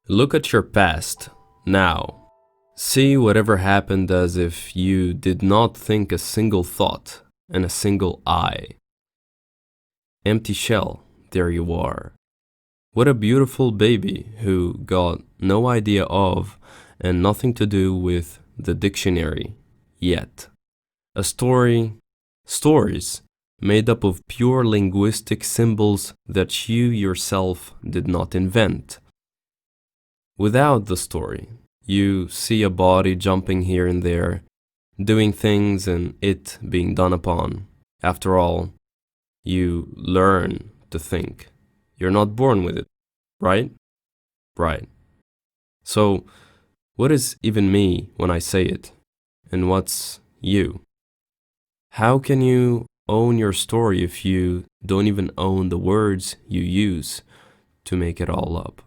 Look at your past, now. See whatever happened as if you did not think a single thought and a single I. Empty shell, there you are. What a beautiful baby who got no idea of and nothing to do with the dictionary yet. A story, stories made up of pure linguistic symbols that you yourself did not invent. Without the story, you see a body jumping here and there, doing things and it being done upon. After all, you learn to think. You're not born with it, right? Right. So, what is even me when I say it? And what's you? How can you own your story if you don't even own the words you use to make it all up?